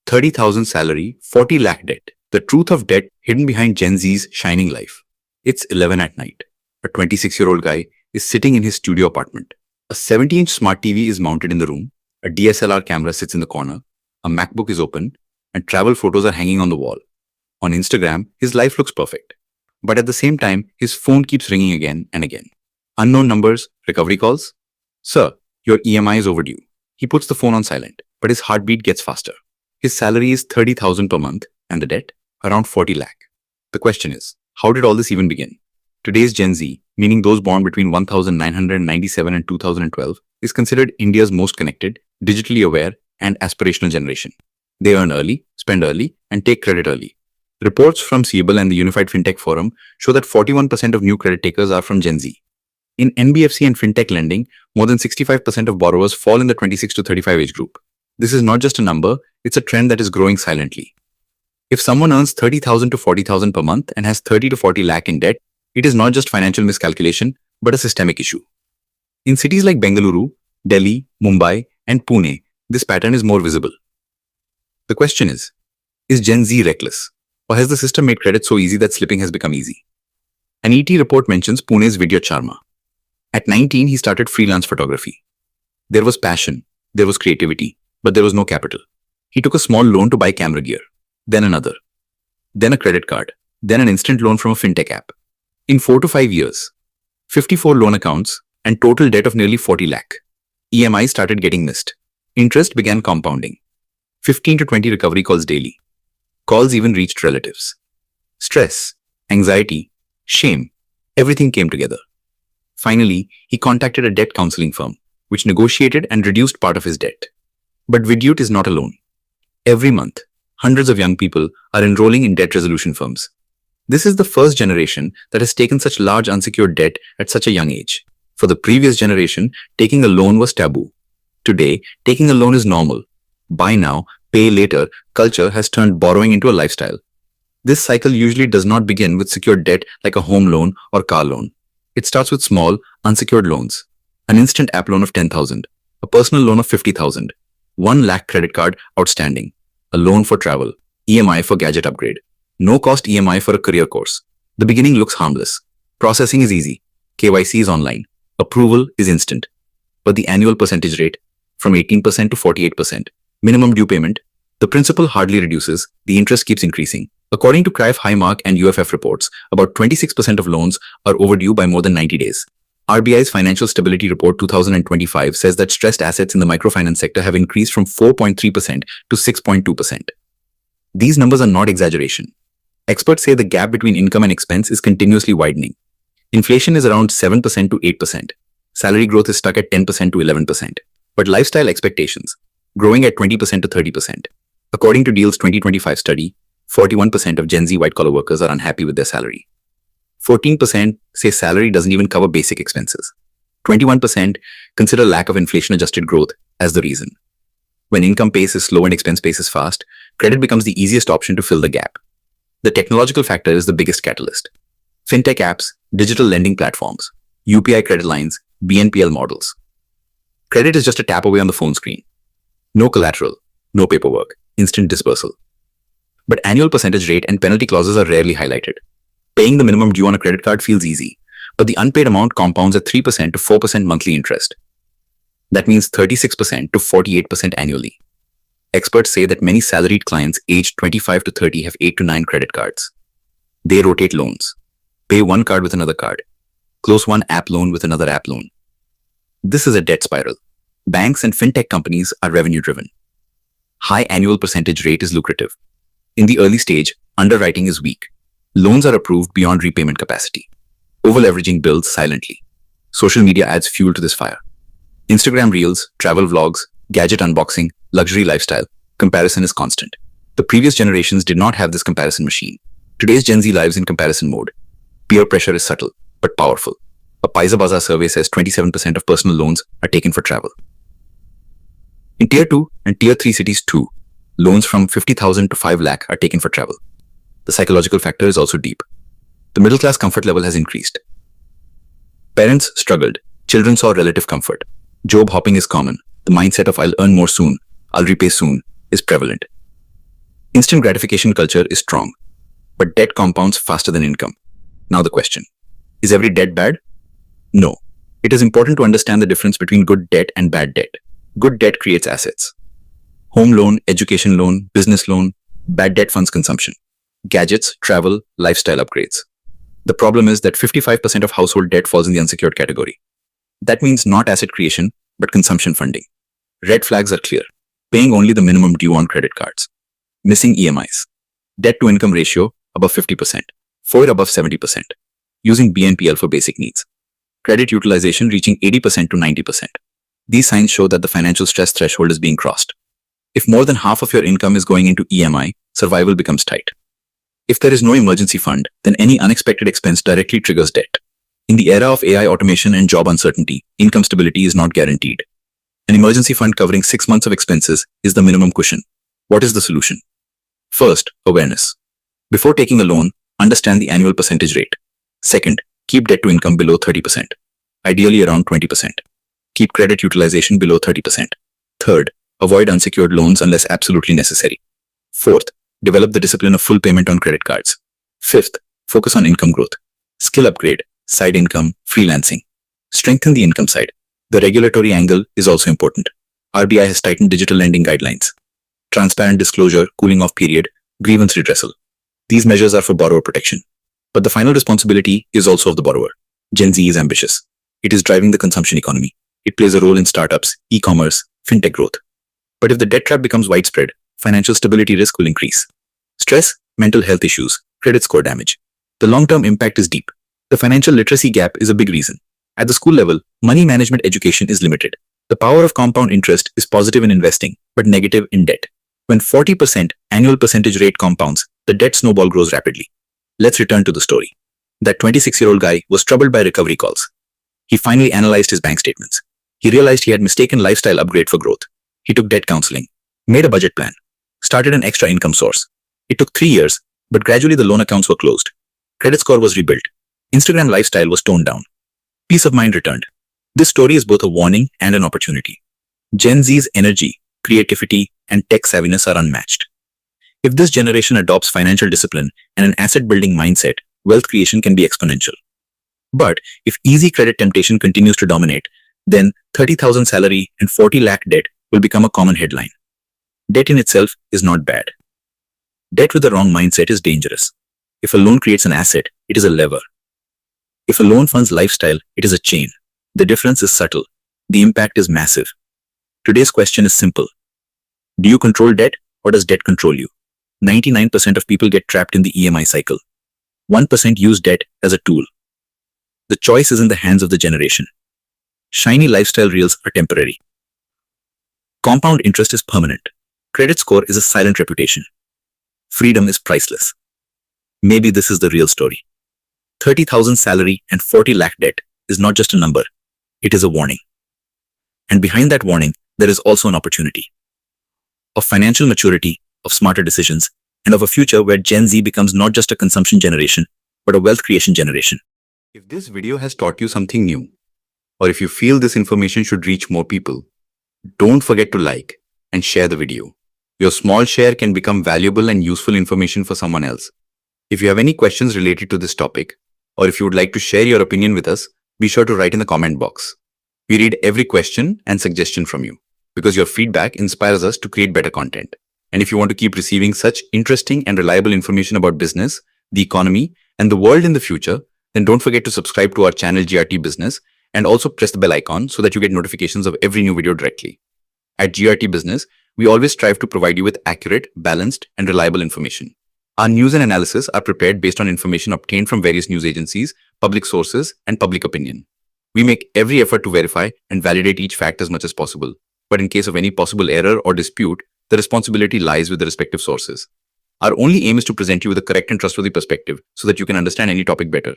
30,000 salary, 40 lakh debt. The truth of debt hidden behind Gen Z's shining life. It's 11 at night. A 26-year-old guy is sitting in his studio apartment. A 70-inch smart TV is mounted in the room. A DSLR camera sits in the corner. A MacBook is open and travel photos are hanging on the wall. On Instagram, his life looks perfect. But at the same time, his phone keeps ringing again and again. Unknown numbers, recovery calls. Sir, your EMI is overdue. He puts the phone on silent, but his heartbeat gets faster. His salary is 30,000 per month and the debt around 40 lakh. The question is, how did all this even begin? Today's Gen Z, meaning those born between 1997 and 2012, is considered India's most connected, digitally aware, and aspirational generation. They earn early, spend early, and take credit early. Reports from 𝐟𝐨𝐥𝐥𝐨𝐰 and the Unified Fintech Forum show that 41% of new credit takers are from Gen Z. In NBFC and fintech lending, more than 65% of borrowers fall in the 26 to 35 age group. This is not just a number, it's a trend that is growing silently. If someone earns 30,000 to 40,000 per month and has 30 to 40 lakh in debt, it is not just financial miscalculation, but a systemic issue. In cities like Bengaluru, Delhi, Mumbai, and Pune, this pattern is more visible. The question is Gen Z reckless? Or has the system made credit so easy that slipping has become easy? An ET report mentions Pune's Vidyut Sharma. At 19, he started freelance photography. There was passion, there was creativity, but there was no capital. He took a small loan to buy camera gear, then another, then a credit card, then an instant loan from a fintech app. In 4 to 5 years, 54 loan accounts and total debt of nearly 40 lakh. EMI started getting missed. Interest began compounding. 15 to 20 recovery calls daily. Calls even reached relatives. Stress, anxiety, shame, everything came together. Finally, he contacted a debt counseling firm, which negotiated and reduced part of his debt. But Vidyut is not alone. Every month, hundreds of young people are enrolling in debt resolution firms. This is the first generation that has taken such large unsecured debt at such a young age. For the previous generation, taking a loan was taboo. Today, taking a loan is normal. Buy now, pay later culture has turned borrowing into a lifestyle. This cycle usually does not begin with secured debt like a home loan or car loan. It starts with small, unsecured loans. An instant app loan of 10,000, a personal loan of 50,000, 1 lakh credit card outstanding, a loan for travel, EMI for gadget upgrade, no cost EMI for a career course. The beginning looks harmless. Processing is easy. KYC is online. Approval is instant. But the annual percentage rate, from 18% to 48%, minimum due payment, the principal hardly reduces, the interest keeps increasing. According to CRIF Highmark and UFF reports, about 26% of loans are overdue by more than 90 days. RBI's Financial Stability Report 2025 says that stressed assets in the microfinance sector have increased from 4.3% to 6.2%. These numbers are not exaggeration. Experts say the gap between income and expense is continuously widening. Inflation is around 7% to 8%. Salary growth is stuck at 10% to 11%. But lifestyle expectations, growing at 20% to 30%. According to Deal's 2025 study, 41% of Gen Z white-collar workers are unhappy with their salary. 14% say salary doesn't even cover basic expenses. 21% consider lack of inflation-adjusted growth as the reason. When income pace is slow and expense pace is fast, credit becomes the easiest option to fill the gap. The technological factor is the biggest catalyst. Fintech apps, digital lending platforms, UPI credit lines, BNPL models. Credit is just a tap away on the phone screen. No collateral, no paperwork, instant dispersal. But annual percentage rate and penalty clauses are rarely highlighted. Paying the minimum due on a credit card feels easy, but the unpaid amount compounds at 3% to 4% monthly interest. That means 36% to 48% annually. Experts say that many salaried clients aged 25 to 30 have 8 to 9 credit cards. They rotate loans, pay one card with another card, close one app loan with another app loan. This is a debt spiral. Banks and fintech companies are revenue-driven. High annual percentage rate is lucrative. In the early stage, underwriting is weak. Loans are approved beyond repayment capacity. Over-leveraging builds silently. Social media adds fuel to this fire. Instagram reels, travel vlogs, gadget unboxing, luxury lifestyle, comparison is constant. The previous generations did not have this comparison machine. Today's Gen Z lives in comparison mode. Peer pressure is subtle, but powerful. A Paisabazaar survey says 27% of personal loans are taken for travel. In Tier 2 and Tier 3 cities too, loans from 50,000 to 5 lakh are taken for travel. The psychological factor is also deep. The middle class comfort level has increased. Parents struggled. Children saw relative comfort. Job hopping is common. The mindset of I'll earn more soon, I'll repay soon is prevalent. Instant gratification culture is strong, but debt compounds faster than income. Now the question, is every debt bad? No. It is important to understand the difference between good debt and bad debt. Good debt creates assets. Home loan, education loan, business loan. Bad debt funds consumption. Gadgets, travel, lifestyle upgrades. The problem is that 55% of household debt falls in the unsecured category. That means not asset creation, but consumption funding. Red flags are clear. Paying only the minimum due on credit cards. Missing EMIs. Debt to income ratio above 50%. FOIR above 70%. Using BNPL for basic needs. Credit utilization reaching 80% to 90%. These signs show that the financial stress threshold is being crossed. If more than half of your income is going into EMI, survival becomes tight. If there is no emergency fund, then any unexpected expense directly triggers debt. In the era of AI automation and job uncertainty, income stability is not guaranteed. An emergency fund covering 6 months of expenses is the minimum cushion. What is the solution? First, awareness. Before taking a loan, understand the annual percentage rate. Second, keep debt to income below 30%, ideally around 20%. Keep credit utilization below 30%. Third, avoid unsecured loans unless absolutely necessary. Fourth, develop the discipline of full payment on credit cards. Fifth, focus on income growth, skill upgrade, side income, freelancing. Strengthen the income side. The regulatory angle is also important. RBI has tightened digital lending guidelines. Transparent disclosure, cooling off period, grievance redressal. These measures are for borrower protection. But the final responsibility is also of the borrower. Gen Z is ambitious. It is driving the consumption economy. It plays a role in startups, e-commerce, fintech growth. But if the debt trap becomes widespread, financial stability risk will increase. Stress, mental health issues, credit score damage. The long-term impact is deep. The financial literacy gap is a big reason. At the school level, money management education is limited. The power of compound interest is positive in investing, but negative in debt. When 40% annual percentage rate compounds, the debt snowball grows rapidly. Let's return to the story. That 26-year-old guy was troubled by recovery calls. He finally analyzed his bank statements. He realized he had mistaken lifestyle upgrade for growth. He took debt counseling, made a budget plan, started an extra income source. It took 3 years, but gradually the loan accounts were closed. Credit score was rebuilt. Instagram lifestyle was toned down. Peace of mind returned. This story is both a warning and an opportunity. Gen Z's energy, creativity, and tech savviness are unmatched. If this generation adopts financial discipline and an asset-building mindset, wealth creation can be exponential. But if easy credit temptation continues to dominate, then 30,000 salary and 40 lakh debt will become a common headline. Debt in itself is not bad. Debt with the wrong mindset is dangerous. If a loan creates an asset, it is a lever. If a loan funds lifestyle, it is a chain. The difference is subtle. The impact is massive. Today's question is simple. Do you control debt or does debt control you? 99% of people get trapped in the EMI cycle. 1% use debt as a tool. The choice is in the hands of the generation. Shiny lifestyle reels are temporary. Compound interest is permanent. Credit score is a silent reputation. Freedom is priceless. Maybe this is the real story. 30,000 salary and 40 lakh debt is not just a number. It is a warning. And behind that warning, there is also an opportunity. Of financial maturity, of smarter decisions, and of a future where Gen Z becomes not just a consumption generation, but a wealth creation generation. If this video has taught you something new, or if you feel this information should reach more people, don't forget to like and share the video. Your small share can become valuable and useful information for someone else. If you have any questions related to this topic, or if you would like to share your opinion with us, be sure to write in the comment box. We read every question and suggestion from you, because your feedback inspires us to create better content. And if you want to keep receiving such interesting and reliable information about business, the economy, and the world in the future, then don't forget to subscribe to our channel GRT Business and also press the bell icon so that you get notifications of every new video directly. At GRT Business, we always strive to provide you with accurate, balanced, and reliable information. Our news and analysis are prepared based on information obtained from various news agencies, public sources, and public opinion. We make every effort to verify and validate each fact as much as possible, but in case of any possible error or dispute, the responsibility lies with the respective sources. Our only aim is to present you with a correct and trustworthy perspective so that you can understand any topic better.